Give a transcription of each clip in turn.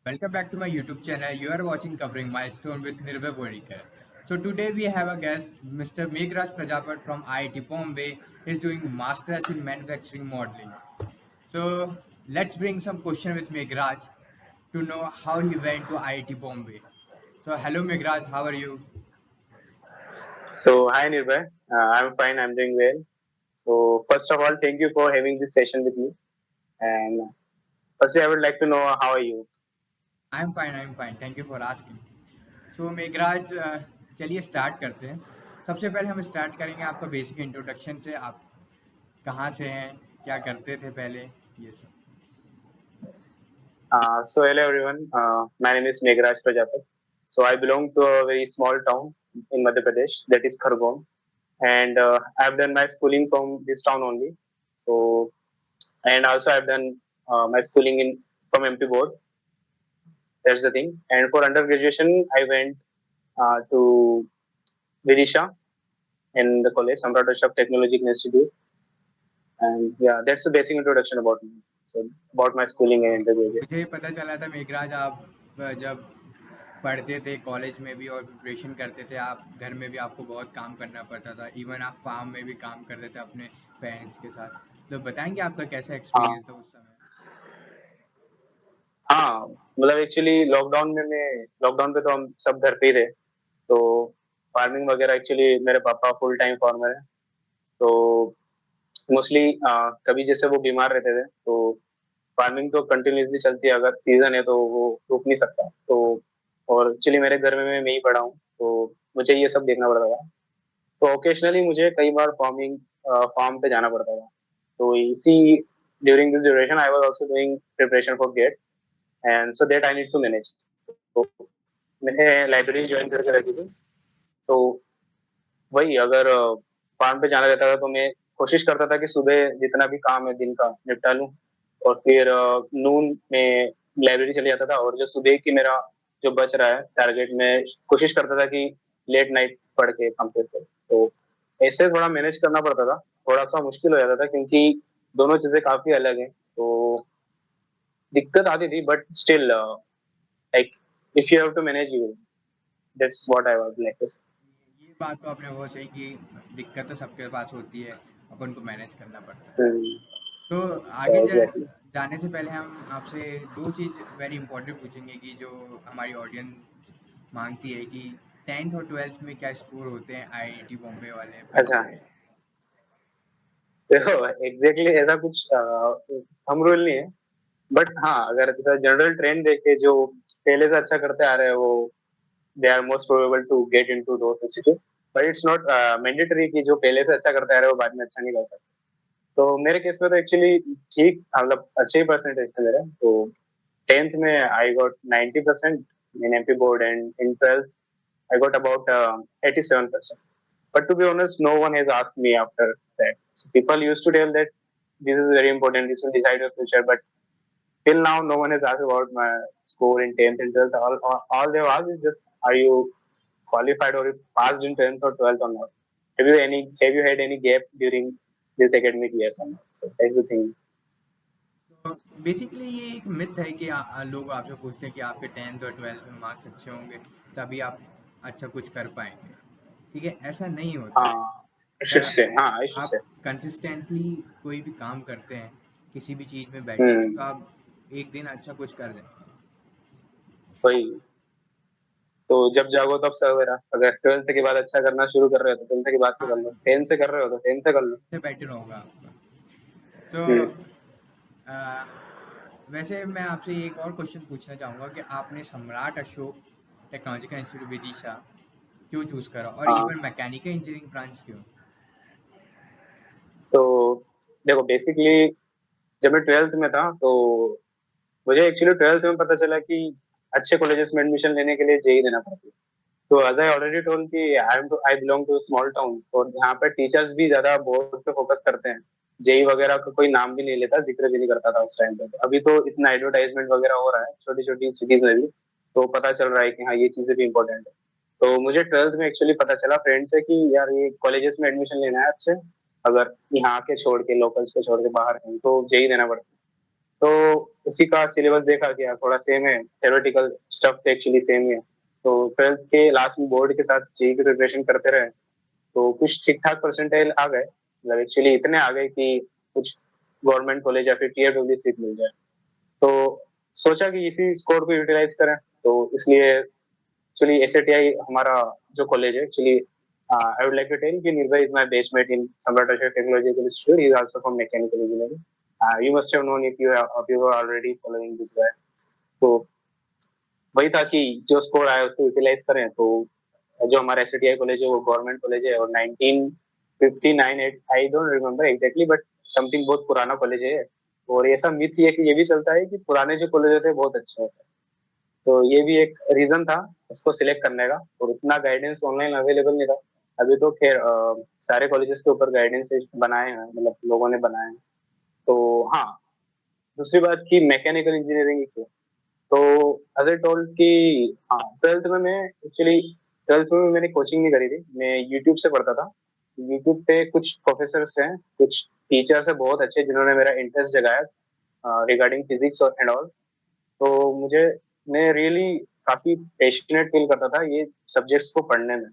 Welcome back to my YouTube channel. You are watching Covering Milestone with Nirbhay Bodikar. So today we have a guest, Mr. Meghraj Prajapat from IIT Bombay. He's doing Masters in Manufacturing Modeling. So let's bring some question with Meghraj to know how he went to IIT Bombay. So hello Meghraj, how are you? So, hi Nirbhay. I'm fine. I'm doing well. So, first of all, thank you for having this session with me. And firstly, I would like to know how are you? I'm fine. Thank you for asking. सो मेघराज चलिए start करते हैं। सबसे पहले हम start करेंगे आपका basic introduction से। आप कहाँ से हैं, क्या करते थे पहले, ये सब। Hello everyone. My name is Meghraj Prajapat. So, I belong to a very small town in Madhya Pradesh, that is Khargone, and I've done my schooling from this town only. So, and also I've done my schooling in from MP board. That's the thing. And for undergraduation, I went to Vidisha in the college, Samrat Ashraf Technological Institute. And yeah, that's the basic introduction about me. So about my schooling तो and undergraduate. मुझे पता चला था मेघराज, आप जब पढ़ते थे college में भी और प्रिपरेशन करते थे, आप घर में भी आपको बहुत काम करना पड़ता था। इवन आप फार्म में भी काम करते थे अपने पेरेंट्स के साथ। तो बताएंगे आपका कैसा हाँ एक्सपीरियंस था उस समय। हाँ, मतलब एक्चुअली लॉकडाउन पे तो हम सब घर पे ही थे। तो फार्मिंग वगैरह एक्चुअली मेरे पापा फुल टाइम फार्मर है। तो मोस्टली कभी जैसे वो बीमार रहते थे तो फार्मिंग तो कंटिन्यूसली चलती है, अगर सीजन है तो वो रुक नहीं सकता। तो और एक्चुअली मेरे घर में मैं ही बड़ा हूँ, तो मुझे ये सब देखना पड़ता था। तो ओकेशनली मुझे कई बार फार्म पे जाना पड़ता था। तो इसी during this duration I was also doing preparation for GATE, and so that I need to manage. तो मैंने लाइब्रेरी ज्वाइन करके रखी थी। तो वही अगर फार्म पे जाना रहता था तो मैं कोशिश करता था कि सुबह जितना भी काम है दिन का निपटा लूं, और फिर नून में लाइब्रेरी चले जाता था, और जो सुबह की मेरा जो बच रहा है टारगेट में कोशिश करता था कि लेट नाइट पढ़ के कंप्लीट करूं। तो ऐसे थोड़ा मैनेज करना पड़ता था। थोड़ा सा मुश्किल हो जाता था क्योंकि दोनों चीजें काफी अलग हैं। तो दिक्कत आती थी, but still like if you have to manage you, that's what I was like. ये बात तो आपने बहुत सही की। दिक्कत तो सबके पास होती है, अपन को मैनेज करना पड़ता है। तो आगे एग्जैक्टली। जाने से पहले हम आपसे दो चीज़ वेरी इंपॉर्टेंट पूछेंगे कि जो हमारी ऑडियंस मांगती है कि 10th और 12th में क्या स्कोर होते हैं आईआईटी बॉम्बे वाले अच्छा, बच्चों के। देखो एग्जैक्टली ऐसा कुछ हम रूल नहीं है। बट हाँ, अगर ऐसा जनरल ट्रेंड देखे जो पहले से अच्छा करते आ रहे हैं वो they are most probable to get into those institute. But it's not mandatory कि जो पहले से अच्छा करते आ रहे हैं वो बाद में अच्छा नहीं कर सकते। तो मेरे केस में तो एक्चुअली ठीक, मतलब अच्छे ही परसेंटेज थे मेरे। तो 10th में I got 90% in MP board, and in 12th I got about 87%. But to be honest, no one has asked me after that. So people used to tell that this is very important, this will decide your future. But till now, no one has asked about my score in 10th and 12th. All they've asked is just, are you qualified or you passed in 10th or 12th or not? Have you had any gap during this academic years or not? So that's the thing. तो basically ये एक myth है कि लोग आपसे पूछते हैं कि आपके 10th और 12th में मार्क्स अच्छे होंगे तभी आप अच्छा कुछ कर पाएंगे। ठीक है, ऐसा नहीं होता है। I should अगर say. I should आप say. कंसिस्टेंटली कोई भी काम करते हैं, किसी भी चीज़ में बैठेंगे Hmm. तो आप एक दिन अच्छा कुछ कर जाएंगे। वही। तो जब जागो तब सवेरा। अगर 12th के बाद अच्छा करना शुरू कर रहे हो तो 12th के बाद से कर लो, हाँ, 10th से कर रहे हो तो 10th से कर लो। इससे बेटर होगा आपका। सो हम्म। वैसे मैं आपसे एक और क्वेश्चन पूछना चाहूँगा कि आपने सम्राट अशोक टेक्नोलॉजिकल इंस्टीट्यूट विदिशा क्यों चूज़ करा, और हाँ। इवन मैकेनिकल इंजीनियरिंग ब्रांच क्यों। सो देखो बेसिकली जब मैं 12th में था तो मुझे एक्चुअली 12th में पता चला कि अच्छे कॉलेजेस में एडमिशन लेने के लिए जेई देना पड़ता है। तो एज आई ऑलरेडी टोल्ड कि I belong to small town, और यहाँ पे टीचर्स भी ज्यादा बोर्ड पे फोकस करते हैं। जेई वगैरह का कोई नाम भी नहीं लेता, जिक्र भी नहीं करता था उस टाइम पे। अभी तो इतना एडवर्टाइजमेंट वगैरह हो रहा है छोटी छोटी सिटीज में भी, तो पता चल रहा है कि हाँ ये चीजें भी इंपॉर्टेंट है। तो मुझे 12th में एक्चुअली पता चला फ्रेंड से कि यार ये कॉलेजेस में एडमिशन लेना है अच्छे, अगर यहाँ के छोड़ के लोकल्स के छोड़ के बाहर कहीं, तो जेई देना पड़ता है। तो उसी का सिलेबस देखा कि यार थोड़ा सेम है, थ्योरेटिकल स्टफ एक्चुअली सेम ही है। तो 12th के लास्ट में बोर्ड के साथ जेईई की प्रिपरेशन करते रहे, तो कुछ ठीक ठाक परसेंटाइल आ गए, मतलब एक्चुअली इतने आ गए कि कुछ गवर्नमेंट कॉलेज या फिर टीयर टू सीट मिल जाए। तो सोचा कि इसी स्कोर को यूटिलाइज करें, तो इसलिए एक्चुअली एसएटीआई हमारा जो कॉलेज है actually, I would like to tell कि Nirbhay is my best mate in Samrat Ashok technological institute, he is also from mechanical engineering. You must have known if you are already following this guy. तो वही था कि जो score आया उसको utilise करें। तो जो हमारा एसएटीआई कॉलेज है वो गवर्नमेंट कॉलेज है, और 1959 I don't remember exactly, but something बहुत पुराना कॉलेज है। और ऐसा मिथ ये कि ये भी चलता है कि पुराने जो कॉलेज होते हैं बहुत अच्छे होते हैं। तो ये भी एक रीजन था उसको सिलेक्ट करने का, और उतना गाइडेंस ऑनलाइन अवेलेबल नहीं था। अभी तो खैर सारे कॉलेजेस के ऊपर गाइडेंस बनाए हैं, मतलब लोगों ने बनाए हैं। तो हाँ, दूसरी बात की मैकेनिकल इंजीनियरिंग की, तो एज आई टोल्ड कि हाँ, 12th में मैं एक्चुअली 12th में मैंने कोचिंग नहीं करी थी, मैं यूट्यूब से पढ़ता था। यूट्यूब पे कुछ प्रोफेसर्स हैं, कुछ टीचर्स हैं बहुत अच्छे, जिन्होंने मेरा इंटरेस्ट जगाया रिगार्डिंग फिजिक्स और एंड ऑल। तो मुझे मैं रियली काफी पैशनेट फील करता था ये सब्जेक्ट्स को पढ़ने में।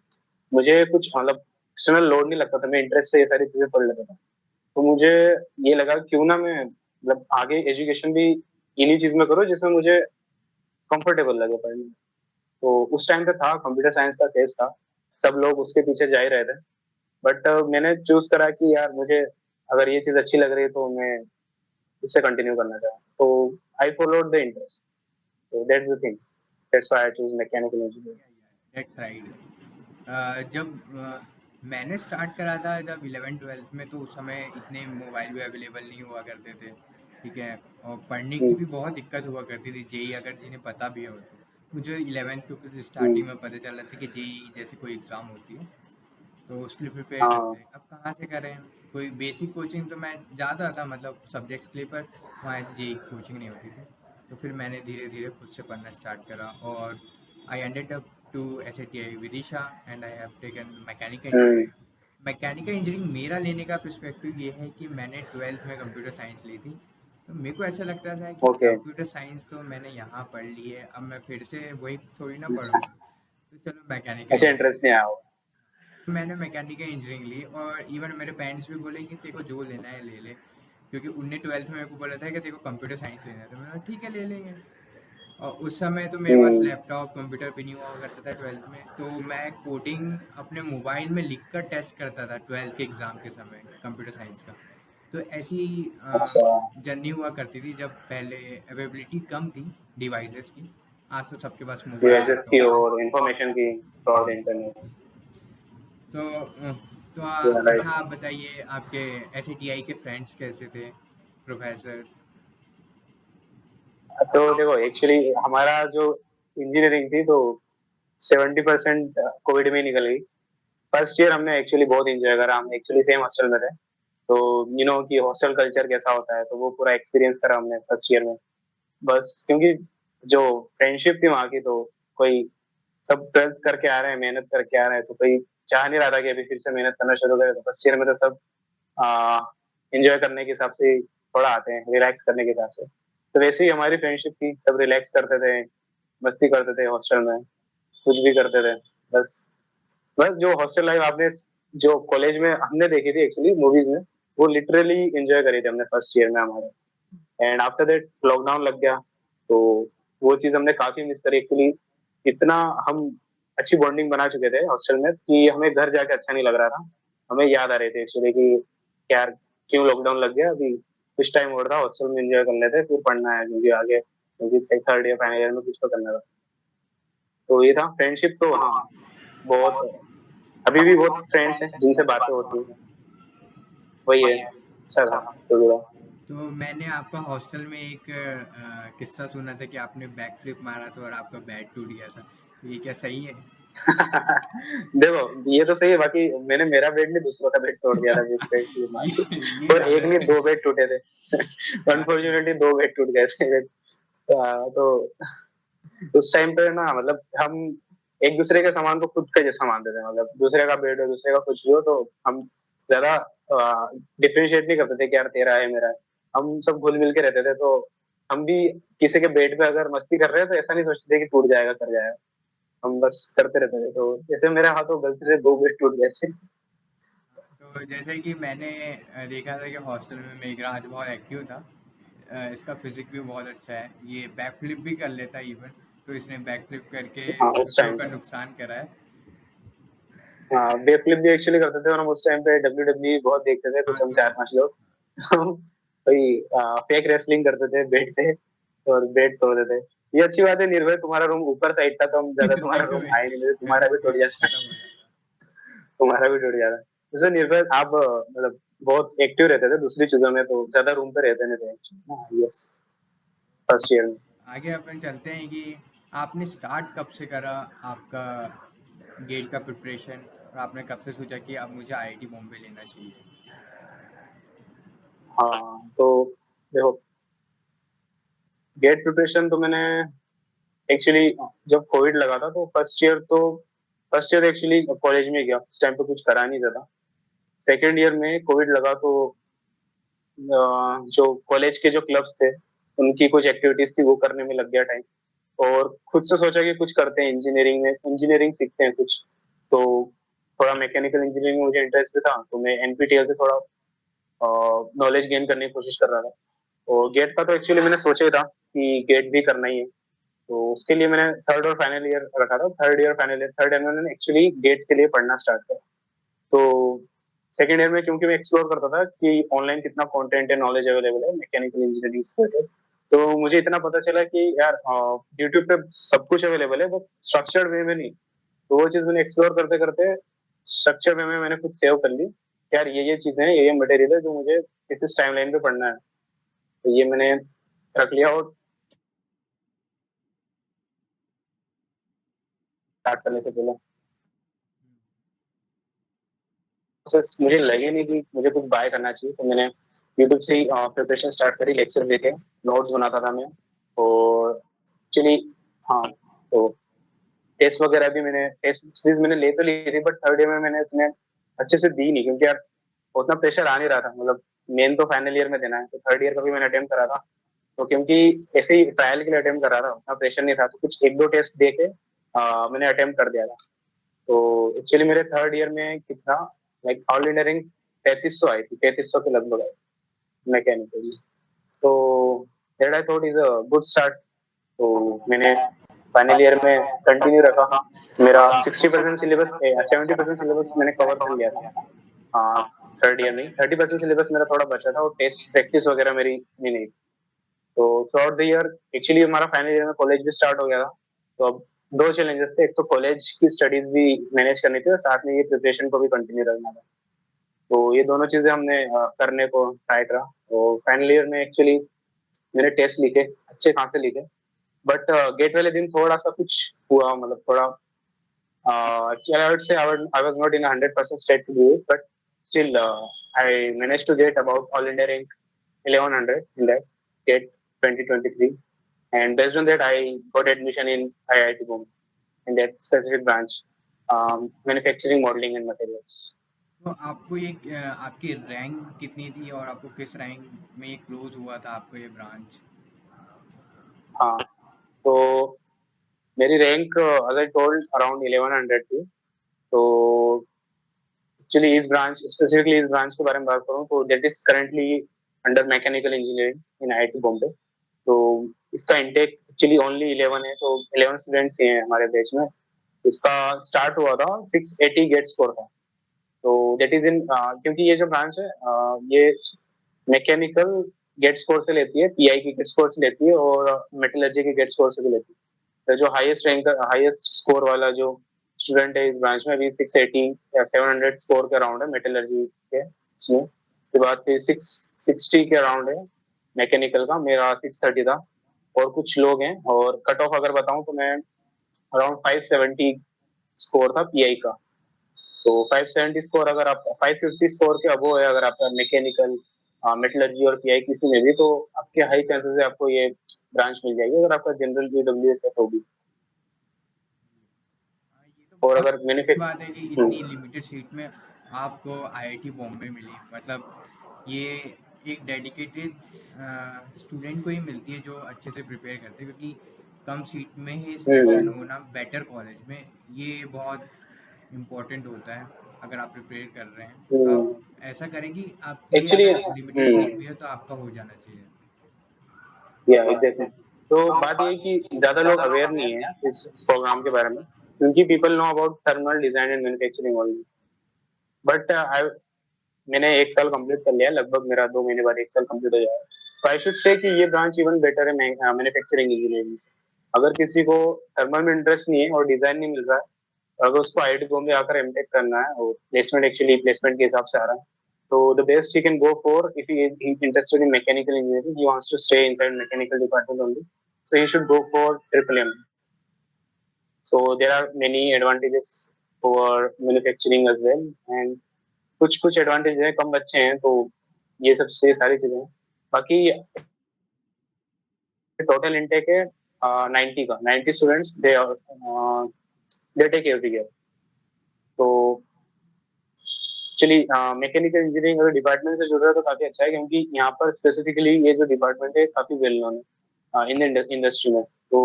मुझे कुछ मतलब एक्सटर्नल लोड नहीं लगता था, मैं इंटरेस्ट से ये सारी चीजें पढ़ लेता था। तो मुझे ये लगा क्यों ना मैं मतलब आगे एजुकेशन भी इन्हीं चीज में करूँ जिसमें मुझे कंफर्टेबल लगे पढ़ने में। तो उस टाइम पे था कंप्यूटर साइंस का केस था, सब लोग उसके पीछे जा ही रहे थे। बट मैंने चूज करा कि यार मुझे अगर ये चीज अच्छी लग रही है तो मैं इससे कंटिन्यू करना चाहूँ। तो I followed the interest, so that's the thing, that's why I choose mechanical engineering. That's right. जब मैंने स्टार्ट करा था जब 11th-12th में, तो उस समय इतने मोबाइल भी अवेलेबल नहीं हुआ करते थे, ठीक है, और पढ़ने की हम्म, भी बहुत दिक्कत हुआ करती थी। जेई अगर जिन्हें पता भी हो तो, मुझे 11th के कुछ हम्म, स्टार्टिंग में पता चला था कि जेई जैसी कोई एग्ज़ाम होती है, तो उसके लिए प्रिपेयर हाँ, करते हैं। अब कहाँ से करें? कोई बेसिक कोचिंग तो मैं जाता था मतलब सब्जेक्ट्स के लिए, पर वहाँ ऐसी जेई की कोचिंग नहीं होती थी। तो फिर मैंने धीरे धीरे खुद से पढ़ना स्टार्ट करा, और I ended up to SATI Vidisha, and I have taken mechanical hmm, engineering. Mechanical engineering मेरा लेने का पर्सपेक्टिव ये है कि मैंने 12th में कंप्यूटर साइंस ली थी। तो मेरे को ऐसा लगता था कि ओके, कंप्यूटर साइंस तो मैंने यहाँ पढ़ ली है, अब मैं फिर से वही थोड़ी ना पढ़ूंगा, तो चलो मैकेनिकल अच्छा इंजीनियरिंग। इंटरेस्ट नहीं आया हो। मैंने मैकेनिकल इंजीनियरिंग ली, और इवन मेरे पेरेंट्स भी बोले कि तेरे को जो लेना है ले ले, क्योंकि उनने 12th में मेरे को बोला था कि तेरे को कंप्यूटर साइंस लेना है, तो मैंने कहा ठीक है ले लेंगे। और उस समय तो मेरे पास हम्म, लैपटॉप कंप्यूटर भी नहीं हुआ करता था 12th में, तो मैं कोडिंग अपने मोबाइल में लिख कर टेस्ट करता था 12th के एग्ज़ाम के समय कंप्यूटर साइंस का। तो ऐसी अच्छा, जर्नी हुआ करती थी जब पहले अवेलेबिलिटी कम थी डिवाइसेस की। आज तो सबके पास मोबाइल डिवाइसेस की लैपटॉप्स और इंफॉर्मेशन की थ्रू द हैं। इंटरनेट। तो अच्छा, राइट। आप बताइए आपके एसएटीआई के फ्रेंड्स कैसे थे, प्रोफेसर? तो देखो एक्चुअली हमारा जो इंजीनियरिंग थी तो 70% कोविड में ही निकल गई। फर्स्ट ईयर हमने एक्चुअली बहुत एंजॉय करा, हम एक्चुअली सेम हॉस्टल में थे। तो यू नो कि हॉस्टल कल्चर कैसा होता है, तो वो पूरा एक्सपीरियंस करा हमने फर्स्ट ईयर में। बस क्योंकि जो फ्रेंडशिप थी वहाँ की, तो कोई सब 12th करके आ रहे हैं, मेहनत करके आ रहे हैं, तो कोई चाह नहीं रहा था कि अभी फिर से मेहनत करना शुरू करें। तो फर्स्ट ईयर में तो सब एंजॉय करने के हिसाब से थोड़ा आते हैं, रिलैक्स करने के हिसाब से। तो वैसे ही हमारी फ्रेंडशिप थी, सब रिलैक्स करते थे, मस्ती करते थे हॉस्टल में, कुछ भी करते थे। बस बस जो हॉस्टल लाइफ आपने जो कॉलेज में हमने देखी थी एक्चुअली मूवीज में, वो लिटरली एंजॉय करी थी हमने फर्स्ट ईयर में हमारे। एंड आफ्टर दैट लॉकडाउन लग गया, तो वो चीज हमने काफी मिस करी एक्चुअली। इतना हम अच्छी बॉन्डिंग बना चुके थे हॉस्टल में कि हमें घर जाके अच्छा नहीं लग रहा था। हमें याद आ रहे थे एक्चुअली कि यार क्यों लॉकडाउन लग गया, अभी कुछ टाइम और था हॉस्टल में एंजॉय कर लेते, फिर पढ़ना है क्योंकि आगे, क्योंकि थर्ड ईयर फाइनल ईयर में कुछ तो करना था। तो ये था फ्रेंडशिप। तो हाँ, बहुत, अभी भी बहुत फ्रेंड्स हैं जिनसे बातें होती हैं। वही है, अच्छा था तो मेरा। तो मैंने आपका हॉस्टल में एक किस्सा सुना था कि आपने बैक फ्लिप मारा था और आपका बैट टूट गया था, तो ये क्या सही है? देखो ये तो सही है, बाकी मैंने मेरा बेड नहीं दूसरों का बेड तोड़ दिया था जिस बेड की मार दी। ये और एक ज्यादा नहीं दो बेड टूटे थे। काफी। अनफॉर्चुनेटली दो बेड टूट गए थे। तो उस टाइम पे ना मतलब हम एक दूसरे के सामान को खुद का जैसा मानते थे, मतलब दूसरे का बेड हो दूसरे का कुछ भी हो, तो हम ज्यादा डिफरेंशिएट नहीं करते थे कि यार तेरा है मेरा है। हम सब घुल मिल के रहते थे। तो हम भी किसी के बेड पे अगर मस्ती कर रहे हैं तो ऐसा नहीं सोचते कि टूट जाएगा, कर जाएगा। हम बस करते रहते थे। तो जैसे मेरे हाथों गलती से 2 बेड टूट गए थे। तो जैसे कि मैंने देखा था कि हॉस्टल में मेघराज बहुत एक्टिव था। इसका फिजिक भी बहुत अच्छा है, ये बैक फ्लिप भी कर लेता है इवन। तो इसने बैक फ्लिप करके हाँ, उस बच्चों टाइम का पे। नुकसान करा है। हाँ, बेफ्लिप भी एक्चुअली करते थे और हम उस टाइम पे डब्ल्यूडब्ल्यूई बहुत देखते थे, हाँ कुछ हम तो 4-5 लोग। हम वही फेक रेसलिंग करते थे बेड पे और बेड तोड़ देते। ये अच्छी बात है निर्भय, तुम्हारा रूम ऊपर साइड था तो हम ज्यादा तुम्हारा नहीं तो रूम आए नहीं, नहीं तो मेरा तुम्हारा भी तो टूट फिर जाता। खत्म हो जाता। तुम्हारा भी टूट जाता। जैसे निर्भय आप मतलब बहुत एक्टिव रहते थे दूसरी चीजों में, तो ज्यादा रूम पे रहते नहीं थे एक्चुअली। हाँ, यस, फर्स्ट ईयर में। आगे अपन चलते हैं कि आपने स्टार्ट कब से करा आपका गेट का प्रिपरेशन, और आपने कब से सोचा कि अब मुझे आईआईटी बॉम्बे लेना चाहिए। हाँ, तो देखो, गेट प्रिपरेशन तो मैंने एक्चुअली जब कोविड लगा था तो फर्स्ट ईयर एक्चुअली कॉलेज में गया, उस टाइम पे कुछ करा नहीं था। सेकेंड ईयर में कोविड लगा तो जो कॉलेज के जो क्लब्स थे उनकी कुछ एक्टिविटीज थी, वो करने में लग गया टाइम। और खुद से सोचा कि कुछ करते हैं इंजीनियरिंग में, इंजीनियरिंग सीखते हैं कुछ। तो थोड़ा मैकेनिकल इंजीनियरिंग में मुझे इंटरेस्ट भी था, तो मैं एनपीटीईएल से थोड़ा नॉलेज गेन करने की कोशिश कर रहा था। और गेट का तो एक्चुअली मैंने सोचा ही था कि गेट भी करना ही है। तो उसके लिए मैंने थर्ड और फाइनल ईयर रखा था। थर्ड ईयर में मैंने एक्चुअली गेट के लिए पढ़ना स्टार्ट किया। तो सेकेंड ईयर में क्योंकि मैं एक्सप्लोर करता था कि ऑनलाइन कितना कंटेंट है, नॉलेज अवेलेबल है मैकेनिकल इंजीनियरिंग से related, तो मुझे इतना पता चला कि यार यूट्यूब पे सब कुछ अवेलेबल है, बस स्ट्रक्चर्ड वे में नहीं। तो वो चीज मैंने एक्सप्लोर करते करते स्ट्रक्चर वे में मैंने खुद सेव कर ली। यार ये चीजें हैं, ये मटेरियल है जो मुझे इस टाइमलाइन पे पढ़ना है। तो ये मैंने रख लिया और स्टार्ट करने से पहले प्रोसेस मुझे लगे नहीं कि मुझे कुछ बाय करना चाहिए, तो मैंने यूट्यूब से ही प्रिपरेशन स्टार्ट करी, लेक्चर देखे, नोट्स बनाता था मैं। और एक्चुअली हाँ, तो टेस्ट वगैरह भी मैंने टेस्ट सीरीज मैंने ले तो ली थी, बट थर्ड ईयर में मैंने इतने अच्छे से दी नहीं, क्योंकि यार उतना प्रेशर आ नहीं रहा था। मतलब मेन तो फाइनल ईयर में देना है, तो थर्ड ईयर का भी मैंने अटेम्प्ट करा था। तो क्योंकि ऐसे ही ट्रायल के लिए अटेम्प्ट करा था, उतना प्रेशर नहीं था, तो कुछ एक दो टेस्ट दे के मैंने अटेम्प्ट कर दिया था। तो एक्चुअली मेरे थर्ड ईयर में कितना, लाइक ऑल इंडिया रैंक 3500 आई थी, 3500 के लगभग आई मैकेनिकल। तो that I thought is a good start. तो मैंने फाइनल ईयर में कंटिन्यू रखा। मेरा 60% सिलेबस 70% सिलेबस मैंने कवर कर लिया था। हाँ, थर्ड ईयर में 30% सिलेबस मेरा थोड़ा बचा था और टेस्ट प्रैक्टिस वगैरह मेरी भी नहीं। तो through out the year actually हमारा फाइनल ईयर में कॉलेज भी स्टार्ट हो गया था। तो अब दो चैलेंजेस थे, एक तो कॉलेज की स्टडीज भी मैनेज करनी थी और साथ में ये प्रिपरेशन को भी कंटिन्यू रखना था। तो ये दोनों चीजें हमने करने को ट्राई करा। तो फाइनल ईयर में एक्चुअली मैंने टेस्ट लिखे, अच्छे खासे लिखे। बट गेट वाले दिन थोड़ा सा कुछ हुआ, मतलब थोड़ा actually I would say I was not in 100% state to do it, but still I managed to get about all India rank 1100 in that state 2023, and based on that I got admission in IIT Bombay in that specific branch, manufacturing, modeling and materials. तो आपको ये आपकी rank कितनी थी, और आपको किस rank में ये क्लोज हुआ था आपको ये ब्रांच। हाँ, तो मेरी रैंक अगर टोल्ड अराउंड 1100 थी। तो एक्चुअली इस ब्रांच, स्पेसिफिकली इस ब्रांच के बारे में बात करूँ तो that is currently under mechanical engineering in IIT Bombay. तो इसका इंटेक एक्चुअली ओनली 11 है, तो 11 स्टूडेंट्स ही हैं हमारे बैच में। इसका स्टार्ट हुआ था 680 गेट स्कोर था। तो दैट इज इन क्योंकि ये जो ब्रांच है ये मैकेनिकल गेट स्कोर से लेती है, पीआई की गेट स्कोर से लेती है और मेटलर्जी के गेट स्कोर से भी लेती है। तो जो हाईएस्ट स्कोर वाला जो स्टूडेंट है इस ब्रांच में, अभी 680 या 700 स्कोर के अराउंड है मेटलर्जी के इसमें। उसके बाद फिर 660 के अराउंड है मैकेनिकल का, मेरा 630 था। और कुछ लोग हैं, और कट ऑफ अगर बताऊं तो मैं अराउंड 570 स्कोर था पीआई का। तो 570 स्कोर, अगर आप 550 स्कोर के अबो है अगर आपका मैकेनिकल, मेटलर्जी और पीआई किसी में भी, तो आपके हाई चांसेस है आपको ये ब्रांच मिल जाएगी, अगर आपका जनरल ईडब्ल्यूएस है तो भी। हाँ, ये तो और बहुत अगर अच्छी मैन्युफैक्चर, बात है कि इतनी लिमिटेड सीट में आपको आईआईटी बॉम्बे मिली। मतलब ये एक डेडिकेटेड स्टूडेंट को ही मिलती है जो अच्छे से प्रिपेयर करते हैं, क्योंकि कम सीट में ही सिलेक्शन हम्म होना बेटर कॉलेज में, ये बहुत इम्पोर्टेंट होता है। अगर आप प्रिपेयर कर रहे हैं तो आप हम्म ऐसा करें कि आपकी एक्चुअली अगर लिमिटेड सीट भी है तो आपका हो जाना चाहिए। या एग्जैक्टली। तो बात ये है कि ज्यादा लोग अवेयर नहीं है इस प्रोग्राम के बारे में, क्योंकि people know about thermal design and manufacturing only. But I मैंने 1 साल कंप्लीट कर लिया है, लगभग मेरा 2 महीने बाद 1 साल कंप्लीट हो जाएगा। तो आई शुड से कि ये ब्रांच इवन बेटर है मैन्युफैक्चरिंग इंजीनियरिंग से। अगर किसी को थर्मल में इंटरेस्ट नहीं है और डिजाइन नहीं मिल रहा है, अगर उसको आईआईटी बॉम्बे आकर एमटेक करना है और प्लेसमेंट एक्चुअली प्लेसमेंट के हिसाब से आ रहा है, तो the best he can go for if he is interested in mechanical engineering, he wants to stay inside mechanical department only, so he should go for triple M. So there are many advantages for manufacturing as well, and कुछ कुछ advantage है, कम बच्चे हैं तो ये सब से सारी चीजें हैं। बाकी टोटल इनटेक है 90 का, 90 students they take every year. तो एक्चुअली मैकेनिकल इंजीनियरिंग अगर डिपार्टमेंट से जुड़ रहा है तो काफी अच्छा है, क्योंकि यहाँ पर स्पेसिफिकली ये जो डिपार्टमेंट है काफी वेल नोन है इन इंडस्ट्री में। तो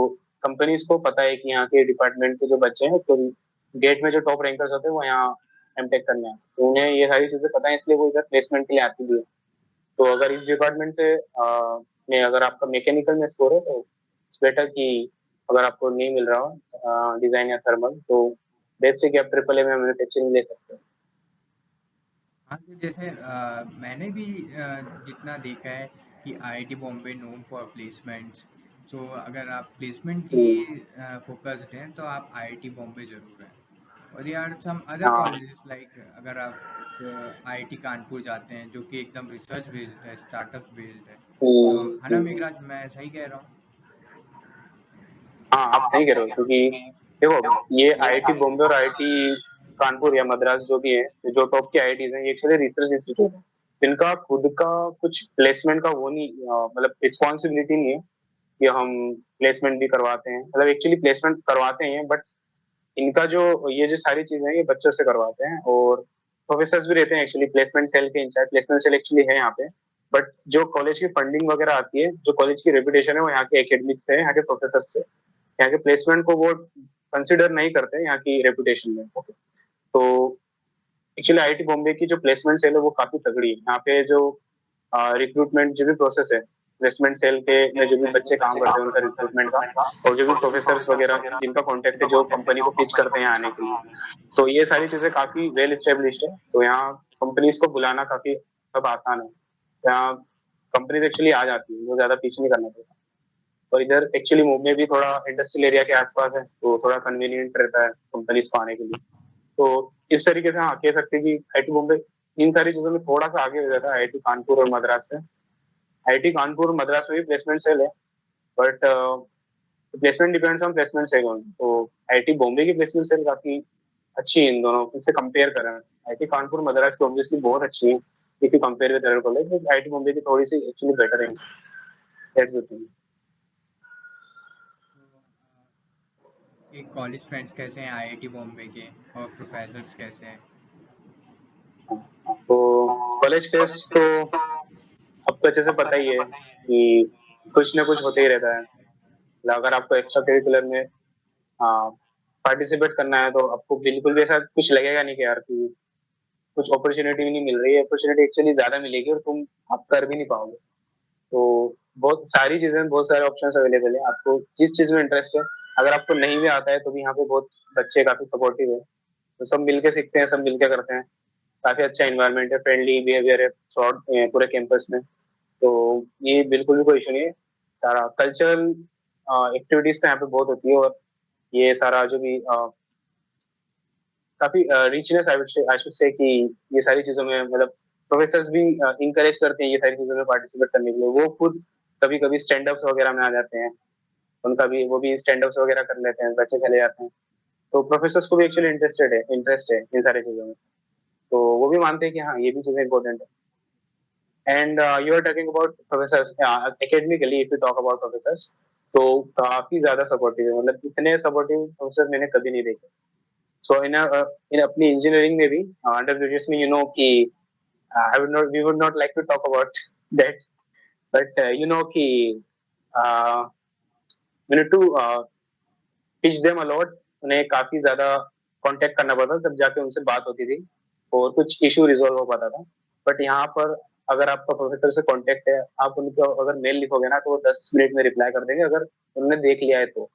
कंपनीज को पता है कि यहाँ के डिपार्टमेंट के जो बच्चे हैं, तो गेट में जो टॉप रैंकर्स होते हैं वो यहाँ एमटेक करने हैं, तो उन्हें ये सारी चीजें पता है, इसलिए वो इधर प्लेसमेंट के लिए आती भी है। तो अगर इस डिपार्टमेंट से में अगर आपका मैकेनिकल में स्कोर है तो इट्स बेटर कि अगर आपको नहीं मिल रहा हो डिजाइन या थर्मल, तो बेस्ट है कि आप ट्रिपल ए में मैन्युफैक्चरिंग ले सकते हैं। हाँ, तो जैसे मैंने भी जितना देखा है कि IIT Bombay known for placements. So अगर आप प्लेसमेंट ही हम्म, फोकस्ड हैं तो आप आईआईटी बॉम्बे ज़रूर हैं। और दे आर सम अदर हाँ। कॉलेजेस लाइक, अगर आप आईआईटी कानपुर जाते हैं जो कि एकदम रिसर्च बेस्ड है, स्टार्टअप बेस्ड है। तो है ना हम्म। मेघराज, मैं सही कह रहा हूँ? हाँ, आप सही कह रहे हो, क्योंकि देखो ये आईआईटी बॉम्बे और आईआईटी कानपुर या मद्रास जो भी है, जो टॉप के आईआईटीज हैं, ये एक्चुअली रिसर्च इंस्टीट्यूट है। इनका खुद का कुछ प्लेसमेंट का वो नहीं, मतलब रिस्पॉन्सिबिलिटी नहीं है कि हम प्लेसमेंट भी करवाते हैं, मतलब एक्चुअली प्लेसमेंट करवाते हैं, बट इनका जो ये जो सारी चीजें हैं ये बच्चों से करवाते हैं, और प्रोफेसर्स भी रहते हैं एक्चुअली प्लेसमेंट सेल के इंचार्ज, प्लेसमेंट सेल एक्चुअली है यहाँ पे। बट जो कॉलेज की फंडिंग वगैरह आती है, जो कॉलेज की रेपुटेशन है, वो यहाँ के एकेडमिक्स से, यहाँ के प्रोफेसर से। यहाँ के प्लेसमेंट को वो कंसिडर नहीं करते यहाँ की रेपुटेशन में। ओके, तो एक्चुअली आईआईटी बॉम्बे की जो प्लेसमेंट सेल है वो काफी तगड़ी है। यहाँ पे जो रिक्रूटमेंट जो भी प्रोसेस है, प्लेसमेंट सेल के में जो भी बच्चे काम करते हैं उनका रिक्रूटमेंट का, और जो भी प्रोफेसर वगैरह जिनका कॉन्टेक्ट है जो कंपनी को पिच करते हैं आने के लिए, तो ये सारी चीजें काफी वेल स्टेब्लिश्ड है। तो यहाँ कंपनीज को बुलाना काफी सब आसान है। यहाँ कंपनीज एक्चुअली आ जाती है, वो ज्यादा पीछे नहीं करना पड़ता। और इधर एक्चुअली मुंबई भी थोड़ा इंडस्ट्रियल एरिया के आसपास है, तो थोड़ा कन्वीनियंट रहता है कंपनीज को आने के लिए। तो इस तरीके से हाँ कह सकते हैं कि आईआईटी मुंबई इन सारी चीजों में थोड़ा सा आगे हो जाता है आईआईटी कानपुर और मद्रास से। आईआईटी कानपुर मद्रास में भी प्लेसमेंट सेल है, but placement depends on placement cell only. तो आईआईटी बॉम्बे की प्लेसमेंट सेल काफी अच्छी है, इन दोनों इससे कंपेयर करें। आईआईटी कानपुर मद्रास की ऑब्वियसली बहुत अच्छी है if you compare with other college, IIT Bombay की थोड़ी सी एक्चुअली बेटर है। That's the thing. कि कॉलेज फ्रेंड्स कैसे हैं आईआईटी बॉम्बे के, और प्रोफेसर्स कैसे हैं? तो कॉलेज फेस्ट तो आपको अच्छे से पता ही है कि कुछ ना कुछ होते ही रहता है। मतलब अगर आपको एक्स्ट्रा करिकुलर में पार्टिसिपेट करना है, तो आपको बिल्कुल भी ऐसा कुछ लगेगा नहीं कि यार कि कुछ अपॉर्चुनिटी नहीं मिल रही है। अपॉर्चुनिटी एक्चुअली ज्यादा मिलेगी और तुम आप कर भी नहीं पाओगे। तो बहुत सारी चीजें, बहुत सारे ऑप्शंस अवेलेबल है, आपको जिस चीज में इंटरेस्ट है। अगर आपको नहीं भी आता है तो भी यहाँ पे बहुत बच्चे काफी सपोर्टिव है, तो सब मिलके सीखते हैं, सब मिलके करते हैं। काफी अच्छा इन्वायरमेंट है, फ्रेंडली बिहेवियर है थ्रूआउट पूरे कैंपस में। तो ये बिल्कुल भी कोई इशू नहीं है। सारा कल्चरल एक्टिविटीज तो यहाँ पे बहुत होती है, और ये सारा जो भी काफी रिचनेस आई शुड से कि ये सारी चीजों में मतलब प्रोफेसर्स भी इंकरेज करते हैं ये सारी चीजों में पार्टिसिपेट करने के लिए। वो खुद कभी कभी स्टैंड अप्स वगैरह में आ जाते हैं, उनका भी वो भी स्टैंड अप्स वगैरह कर लेते हैं, बच्चे चले जाते हैं। तो प्रोफेसर्स को भी एक्चुअली इंटरेस्ट है इन सारी चीजों में। तो वो भी मानते हैं कि हाँ ये भी चीजें इंपॉर्टेंट है। And you are talking about professors academically, if you talk about professors, तो काफी ज्यादा सपोर्टिव है, मतलब इतने सपोर्टिव प्रोफेसर मैंने कभी नहीं देखे। सो इन अपनी इंजीनियरिंग में भी अंडर ग्रेजुएट्स में, यू नो कि I would not we would not like to talk about that, but you know कि uh, we need to teach them allot. उन्हें काफी ज्यादा कांटेक्ट करना पड़ता था, तब जाके उनसे बात होती थी और कुछ इशू रिजॉल्व हो पाता था. बट यहाँ पर अगर आपका प्रोफेसर से कांटेक्ट है, आप उनको अगर मेल लिखोगे ना, तो वो 10 मिनट में रिप्लाई कर देंगे, अगर उन्होंने देख लिया है तो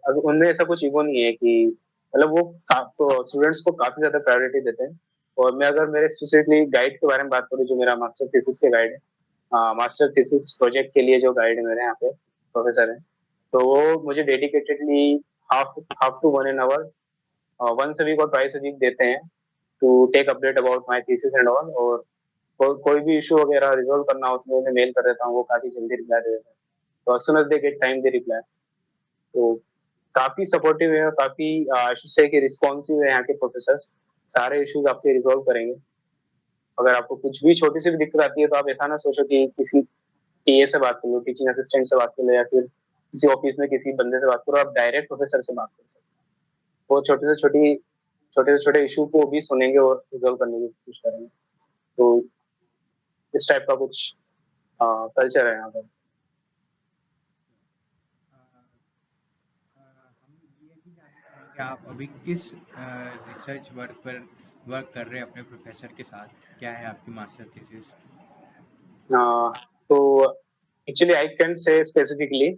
अगर उनमें ऐसा कुछ ईगो नहीं है कि मतलब वो तो स्टूडेंट्स को काफी ज्यादा प्रायोरिटी देते हैं. और मैं अगर मेरे स्पेसिफिकली गाइड के बारे में बात करूँ, जो मेरा मास्टर थीसिस के गाइड है, मास्टर थीसिस प्रोजेक्ट के लिए जो गाइड है मेरे यहाँ पे प्रोफेसर है, तो वो मुझे dedicatedly half half to 1 an hour once a week और ट्वाइस अ वीक देते हैं to take update about my thesis and all. और कोई भी इशू वगैरह रिजॉल्व करना हो तो मैं उन्हें मेल कर देता हूँ, वो काफी जल्दी रिप्लाई दे देते हैं. तो as soon as they get time they reply. तो काफी सपोर्टिव है, काफी से कि रिस्पॉन्सिव है यहाँ के प्रोफेसर. सारे इश्यूज आपके रिजॉल्व करेंगे. अगर आपको कुछ भी छोटी सी भी दिक्कत आती है तो आप ऐसा ना सोचो कि किसी टीए से बात कर लो, टीचिंग असिस्टेंट से बात कर लो, या फिर किसी ऑफिस में किसी बंदे से बात करो. आप डायरेक्ट प्रोफेसर से बात कर सकते हो. वो छोटे से छोटे इशू को भी सुनेंगे और रिजॉल्व करने की कोशिश करेंगे. तो इस टाइप का कुछ कल्चर है यहाँ पर. हम ये भी जानना चाहेंगे कि आप अभी किस रिसर्च वर्क पर वर्क कर रहे हैं अपने प्रोफेसर के साथ, क्या है आपकी मास्टर थीसिस? तो actually I can say specifically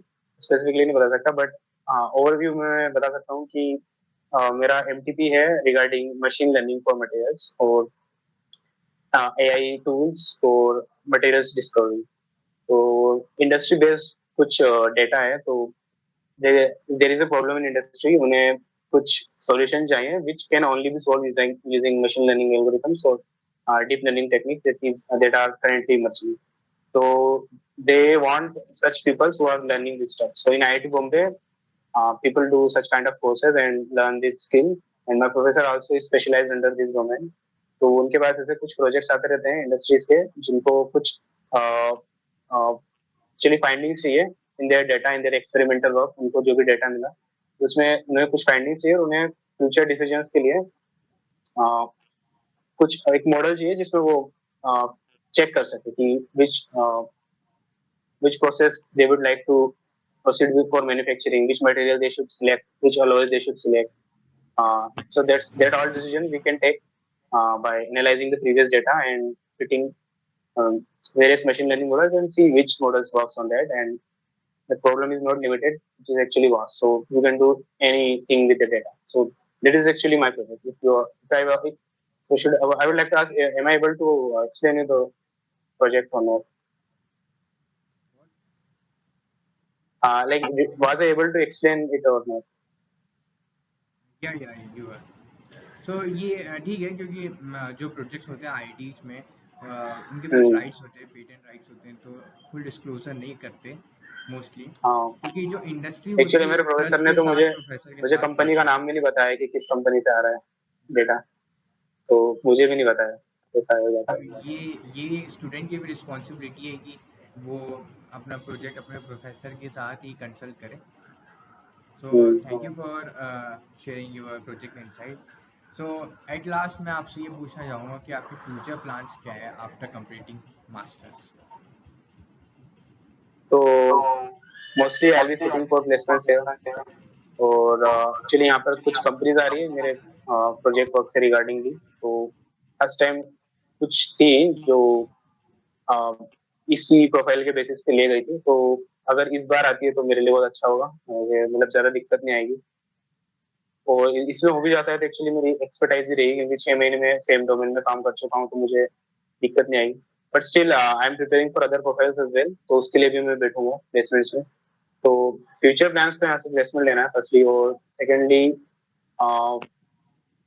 नहीं बता सकता, बट ओवरव्यू में मैं बता सकता हूँ कि मेरा एमटीपी है regarding machine learning for materials और AI tools for materials discovery. तो इंडस्ट्री बेस्ड कुछ डेटा है. तो there is a problem in industry. उन्हें कुछ सॉल्यूशन चाहिए which can only be solve using machine learning algorithms और deep learning techniques that are currently emerging. So they want such people who are learning this stuff. So in IIT Bombay, people do such kind of courses and learn this skill. And my professor also is specialized under this domain. तो उनके पास ऐसे कुछ projects आते रहते हैं industries के, जिनको कुछ एक्चुअली फाइंडिंग्स चाहिए in their data, in their experimental work. उनको जो भी डेटा मिला उसमें उन्हें कुछ फाइंडिंग्स चाहिए और उन्हें फ्यूचर डिसीजंस के लिए कुछ एक मॉडल चाहिए जिसमें वो चेक कर सके कि which process they would like to proceed with for manufacturing, which material they should select, which alloys they should select. So that all decision we can take by analyzing the previous data and fitting various machine learning models and see which models works on that. And the problem is not limited, which is actually vast. So you can do anything with the data. So that is actually my project. So I would like to ask, am I able to explain you the project or not? Like, was I able to explain it or not? या you are. सो ये ठीक है, क्योंकि जो projects होते हैं IITs में उनके पास Hmm. राइट्स होते हैं, पेटेंट राइट्स होते हैं, तो फुल डिस्क्लोजर नहीं करते मोस्टली, हाँ, क्योंकि जो इंडस्ट्री एक्चुअली होती है मेरे प्रोफेसर ट्रस्ट ने के तो मुझे साथ प्रोफेसर के मुझे साथ कंपनी का करते हैं. नाम भी नहीं बताया कि किस कंपनी से आ रहा है डेटा. तो मुझे भी नहीं बताया. ऐसा हो जाता तो है. ये स्टूडेंट की भी रिस्पॉन्सिबिलिटी है कि वो अपना प्रोजेक्ट अपने प्रोफेसर के साथ ही कंसल्ट करें. So thank you for sharing your project insight. So at last मैं आपसे ये पूछना चाहूँगा कि आपके फ्यूचर प्लान्स क्या है आफ्टर कंप्लीटिंग मास्टर्स? तो mostly I be sitting for placements है. और एक्चुअली यहाँ पर कुछ कंपनीज आ रही है मेरे प्रोजेक्ट वर्क से रिगार्डिंग भी. तो फर्स्ट टाइम कुछ थी जो इसी प्रोफाइल के बेसिस पे ले गई थी. तो अगर इस बार आती है तो मेरे लिए बहुत अच्छा होगा, मुझे मतलब ज्यादा दिक्कत नहीं आएगी. और इसमें हो भी जाता है तो एक्चुअली मेरी एक्सपर्टाइज भी रहेगी, क्योंकि 6 महीने में सेम डोमेन में काम कर चुका हूँ, तो मुझे दिक्कत नहीं आएगी. But still I am preparing for other profiles as well, तो उसके लिए भी मैं बैठूंगा प्लेसमेंट्स में. तो फ्यूचर प्लान्स तो यहाँ से प्लेसमेंट लेना है फर्स्टली. और secondly,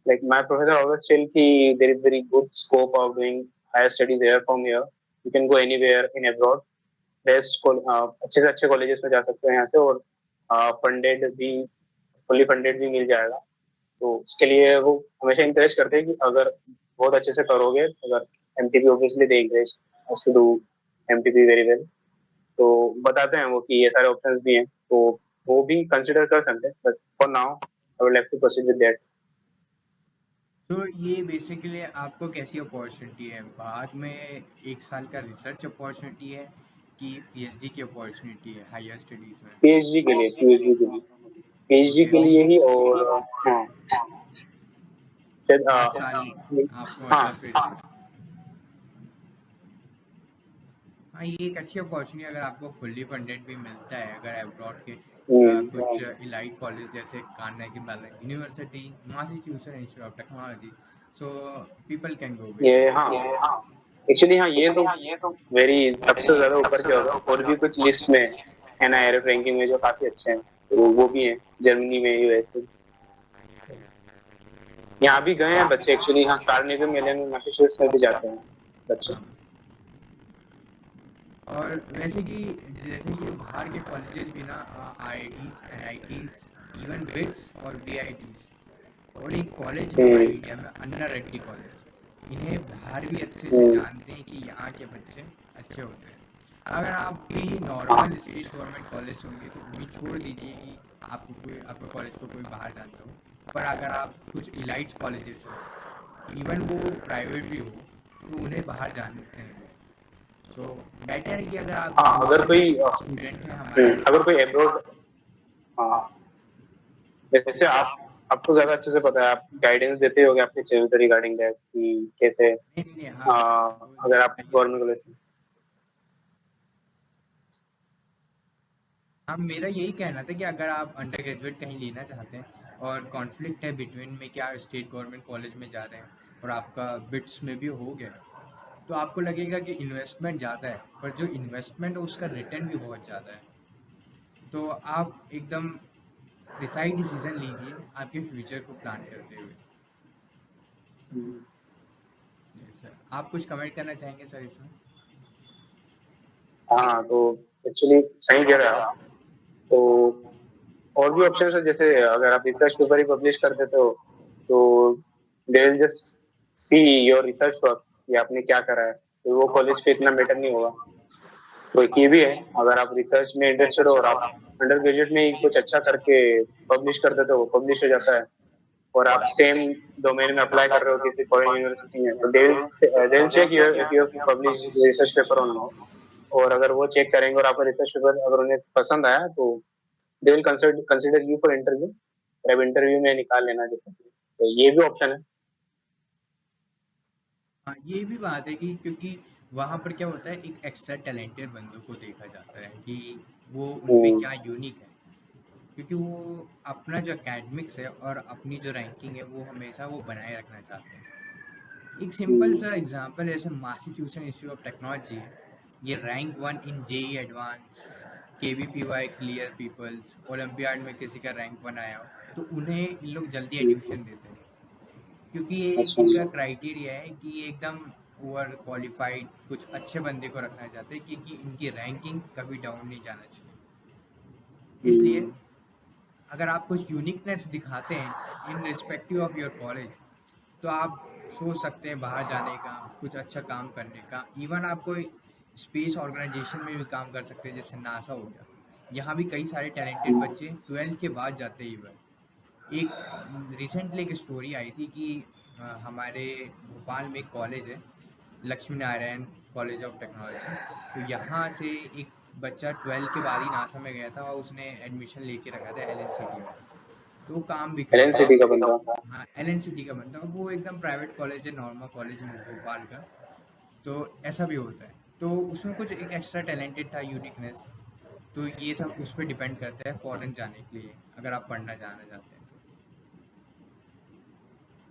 like my professor always tell ki there is very good scope of doing higher studies here from here. You can go anywhere in abroad. अच्छे से अच्छे कॉलेजेस में जा सकते हैं यहाँ से, और फंडेड भी, फुल्ली फंडेड भी मिल जाएगा. तो उसके लिए वो हमेशा इंकरेज करते हैं कि अगर बहुत अच्छे से करोगे, अगर MTP obviously they encourage to do MTP very well. तो बताते हैं वो कि ये सारे ऑप्शंस भी हैं, तो वो भी कंसिडर कर सकते हैं. But for now I would like to proceed with that. तो ये बेसिकली आपको कैसी अपॉर्चुनिटी है? बाद में 1 साल का रिसर्च अपॉर्चुनिटी है कि पीएचडी की अपॉर्चुनिटी है हायर स्टडीज़ में? पीएचडी ओके, के लिए ही। मीन्स और हाँ, शायद 5 साल आपको हाँ। मतलब फिर से हाँ, ये एक अच्छी अपॉर्चुनिटी अगर आपको फुल्ली फंडेड भी मिलता है, अगर अब्रॉड के कुछ इलाइट कॉलेज जैसे Carnegie Mellon university, Massachusetts institute of technology, so people can go with ये दैट। हाँ, एक्चुअली हाँ, ये तो वेरी सबसे ज्यादा ऊपर के होगा। और भी कुछ लिस्ट में है ना, एरफ रैंकिंग में जो काफी अच्छे हैं, तो वो भी हैं जर्मनी में, यूएस में। यहाँ भी गए हैं बच्चे एक्चुअली। हाँ, कार्नेगी मेलन में, मैसाचुसेट्स में भी जाते हैं बच्चे। हाँ, और वैसे कि जैसे कि बाहर के कॉलेजेस भी ना आईआईटीज, एनआईटीज, इवन बिट्स और बीआईटीज, और एक कॉलेज है हमारे हम्म। इंडिया में अन्ना रेड्डी कॉलेज, इन्हें बाहर भी अच्छे से हम्म। जानते हैं कि यहाँ के बच्चे अच्छे होते हैं। अगर आप भी नॉर्मल स्टेट गवर्नमेंट कॉलेज होंगे तो भी छोड़ दीजिए कि आपको कोई आपके कॉलेज को कोई बाहर जानता हो, पर अगर आप कुछ इलाइट कॉलेजेस हो, इवन वो प्राइवेट भी हो, तो उन्हें बाहर जानते हैं। तो बेटर है कि अगर आप हाँ, अगर यूएस कोई स्टूडेंट हैं हमारे अगर कोई अब्रॉड, हाँ, जैसे आपको ज्यादा अच्छे से पता है, आप गाइडेंस देते होगे आपके चिल्ड्रन रिगार्डिंग दैट कि कैसे नहीं नहीं नहीं, हाँ वो अगर आप चाहिए। गवर्नमेंट कॉलेज से। हाँ, मेरा यही कहना था कि अगर आप अंडर ग्रेजुएट कहीं लेना चाहते हैं और कॉन्फ्लिक्ट है बिटवीन में कि आप स्टेट गवर्नमेंट कॉलेज में जा रहे हैं और आपका बिट्स में भी हो गया, तो आपको लगेगा कि इन्वेस्टमेंट ज़्यादा है, पर जो इन्वेस्टमेंट है उसका रिटर्न भी बहुत ज़्यादा है। तो आप एकदम डिसाइड डिसीजन लीजिए आपके फ्यूचर को प्लान करते हुए। सर, आप कुछ कमेंट करना चाहेंगे सर इसमें? हाँ, तो एक्चुअली सही कह रहे हैं आप। तो और भी ऑप्शन है, जैसे अगर आप रिसर्च पेपर ही पब्लिश कर देते हो, तो they will just see your research work कि आपने क्या करा है, तो वो कॉलेज पे इतना मैटर नहीं होगा। तो एक ये भी है, अगर आप रिसर्च में इंटरेस्टेड हो और आप अंडर ग्रेजुएट में ही कुछ अच्छा करके पब्लिश कर देते हो, पब्लिश हो जाता है, और आप सेम डोमेन में अप्लाई कर रहे हो किसी फॉरेन यूनिवर्सिटी में, तो they will check if you have publish research paper और नॉट। और अगर वो चेक करेंगे और आपका रिसर्च पेपर अगर उन्हें पसंद आया, तो they will consider you for interview, और अब इंटरव्यू में निकाल लेना जैसे। तो ये भी ऑप्शन है। हाँ, ये भी बात है कि क्योंकि वहाँ पर क्या होता है, एक एक्स्ट्रा टैलेंटेड बंदों को देखा जाता है कि वो उनमें हम्म। क्या यूनिक है, क्योंकि वो अपना जो एकेडमिक्स है और अपनी जो रैंकिंग है वो हमेशा वो बनाए रखना चाहते हैं। एक सिंपल हम्म। सा एग्जांपल जैसे मैसाचुसेट्स इंस्टीट्यूट ऑफ टेक्नोलॉजी है, ये rank 1 in JEE advance, KVPY clear peoples, olympiad में किसी का रैंक 1 आया हो, तो उन्हें इन लोग जल्दी हम्म। एडमिशन देते हैं, क्योंकि ये अच्छा। इनका क्राइटेरिया है कि ये एकदम ओवर क्वालिफाइड कुछ अच्छे बंदे को रखना चाहते हैं, क्योंकि इनकी रैंकिंग कभी डाउन नहीं जाना चाहिए। इसलिए हम्म। अगर आप कुछ यूनिकनेस दिखाते हैं in respective of your college, तो आप सोच सकते हैं बाहर जाने का, कुछ अच्छा काम करने का। इवन आप कोई स्पेस ऑर्गेनाइजेशन में भी काम कर सकते हैं, जैसे नासा हो गया। यहाँ भी कई सारे टैलेंटेड बच्चे 12th के बाद जाते हैं। इवन एक रिसेंटली एक स्टोरी आई थी कि हमारे भोपाल में एक कॉलेज है, Lakshmi Narayan college of technology, तो यहाँ से एक बच्चा 12th के बाद ही नासा में गया था और उसने एडमिशन लेके रखा था एलएनसीटी में, तो वो काम भी कर एलन रहा सिटी का है। बंदा। हाँ, एलएनसीटी का बनता है, वो एकदम प्राइवेट कॉलेज है, नॉर्मल कॉलेज में भोपाल का। तो ऐसा भी होता है, तो उसमें कुछ एक एक्स्ट्रा टैलेंटेड था, यूनिकनेस। तो ये सब उस पर डिपेंड करता है फॉरेन जाने के लिए, अगर आप पढ़ना जाना चाहते हैं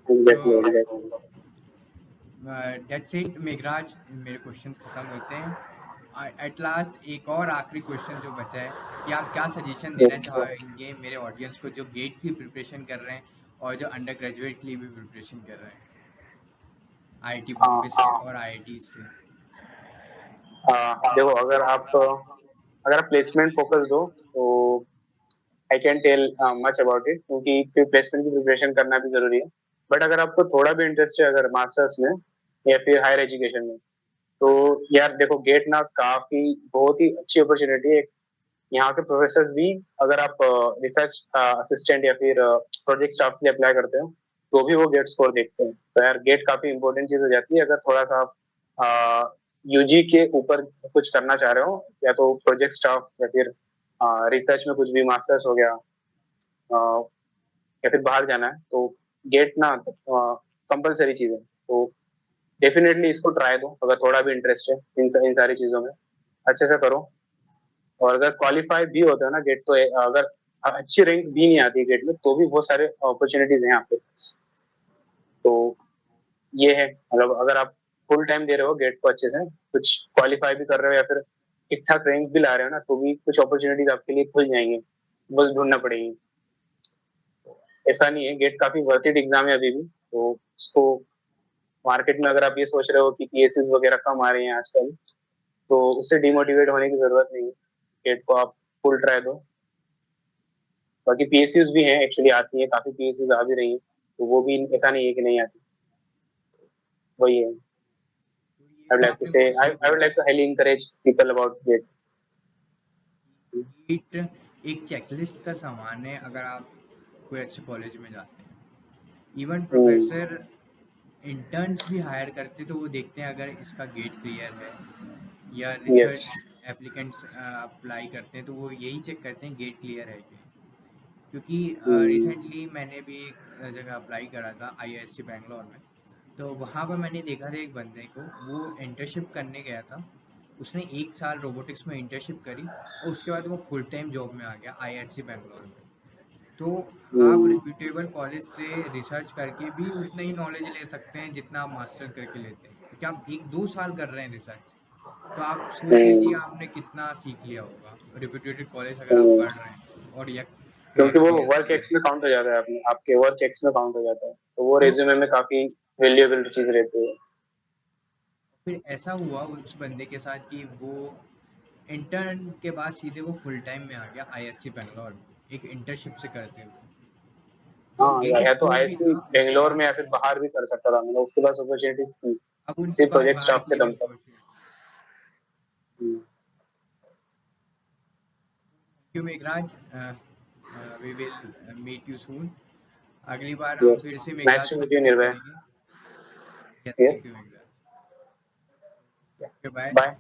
तो। Exactly, exactly. That's it Meghraj, मेरे क्वेश्चंस ख़त्म होते हैं। एट लास्ट एक और आखिरी क्वेश्चन जो बचा है कि आप क्या सजेशन देना यस। चाहेंगे मेरे ऑडियंस को जो गेट की प्रिपरेशन कर रहे हैं और जो अंडर ग्रेजुएट के लिए भी प्रिपरेशन कर रहे हैं, आईआईटी बॉम्बे से और आईआईटी से? देखो, अगर आप प्लेसमेंट फोकस्ड हो, तो I can tell much about it, क्योंकि फिर प्लेसमेंट की प्रिपरेशन करना भी जरूरी है। बट अगर आपको थोड़ा भी इंटरेस्ट है, अगर मास्टर्स में या फिर हायर एजुकेशन में, तो यार देखो, गेट ना काफी बहुत ही अच्छी अपॉर्चुनिटी है। यहाँ के प्रोफेसर्स भी, अगर आप रिसर्च असिस्टेंट या फिर प्रोजेक्ट स्टाफ के लिए अप्लाई करते हो, तो भी वो गेट स्कोर देखते हैं। तो यार गेट काफी इंपॉर्टेंट चीज हो जाती है अगर थोड़ा सा आप यूजी के ऊपर कुछ करना चाह रहे हो, या तो प्रोजेक्ट स्टाफ या फिर रिसर्च में कुछ भी मास्टर्स हो गया, या फिर बाहर जाना है, तो गेट ना कंपलसरी चीज है। तो डेफिनेटली इसको ट्राई दो अगर थोड़ा भी इंटरेस्ट है इन सारी चीजों में, अच्छे से करो। और अगर क्वालिफाई भी होता है ना गेट, तो अगर अच्छी रैंक भी नहीं आती है गेट में, तो भी बहुत सारे अपॉर्चुनिटीज हैं आपके पास। तो ये है, मतलब अगर आप फुल टाइम दे रहे हो गेट को अच्छे से, कुछ क्वालिफाई भी कर रहे हो या फिर ठीक ठाक रैंक भी ला रहे हो ना, तो भी कुछ अपॉर्चुनिटीज आपके लिए खुल जाएंगे, बस ढूंढना पड़ेगी। ऐसा नहीं है, गेट काफी वर्थ इट एग्जाम है अभी भी। तो उसको मार्केट में अगर आप ये सोच रहे हो कि पीएसयूज वगैरह कम आ रही हैं आजकल, तो उससे डिमोटिवेट होने की जरूरत नहीं है। गेट को आप फुल ट्राई दो। बाकी पीएसयूज भी हैं एक्चुअली, आती है काफी पीएसयूज आ भी रही है, तो वो भी ऐसा नहीं है कि नहीं आती। वही है। तो I ये would like to आपने say, बहुत I, सही I would बोला like to highly encourage people about it. कि नीट एक चेकलिस्ट का सामान है अगर आप कोई अच्छे कॉलेज में जाते हैं। Even Hmm. प्रोफेसर इंटर्न्स भी हायर करते तो वो देखते हैं अगर इसका गेट क्लियर है, या Yes. रिसर्च एप्लीकेंट्स अप्लाई करते हैं तो वो यही चेक करते हैं गेट क्लियर है कि। क्योंकि Hmm. रिसेंटली मैंने भी एक जगह अप्लाई करा था आईआईएसटी बैंगलोर में। तो वहाँ पर मैंने देखा था एक बंदे को, वो इंटर्नशिप करने गया था। उसने 1 साल रोबोटिक्स में इंटर्नशिप करी और उसके बाद वो फुल टाइम जॉब में आ गया आईआईएसटी बैंगलोर में। तो आप Hmm. रिप्यूटेबल कॉलेज से रिसर्च करके भी उतना ही नॉलेज ले सकते हैं जितना आप मास्टर करके लेते हैं, क्योंकि आप 1-2 साल कर रहे हैं रिसर्च। तो आप सोच लीजिए Hmm. आपने कितना सीख लिया होगा रिप्यूटेड कॉलेज अगर आप Hmm. पढ़ रहे हैं और या क्योंकि वो एक्सपीरियंस वर्क ले एक्स रहे में हैं। काउंट हो जाता है, अपने आपके वर्क एक्स में काउंट हो जाता है, तो वो तो रेज्यूमे में काफी वैल्यूएबल चीज रहती है। फिर ऐसा हुआ उस बंदे के साथ कि वो इंटर्न के बाद सीधे वो फुल टाइम में आ गया आईआईएससी बैंगलोर में एक इंटर्नशिप से करते हुए। तो हाँ, गेट या तो स्कोर भी आईआईटी था उनके बेंगलोर में पास। या फिर बाहर भी कर सकता था, मतलब उसके पास अपॉर्चुनिटीज थी अब उनके सिर्फ पास प्रोजेक्ट बाहर स्टाफ के के लिए भी दम पर। Opportunity. Hmm, thank you Meghraj, we will meet you soon. अगली बार हम यस, फिर से नाइस मेघराज टू को मीट यू इंटरव्यू निर्भय। करेंगे। Thank yes, you Meghraj. Bye. Bye.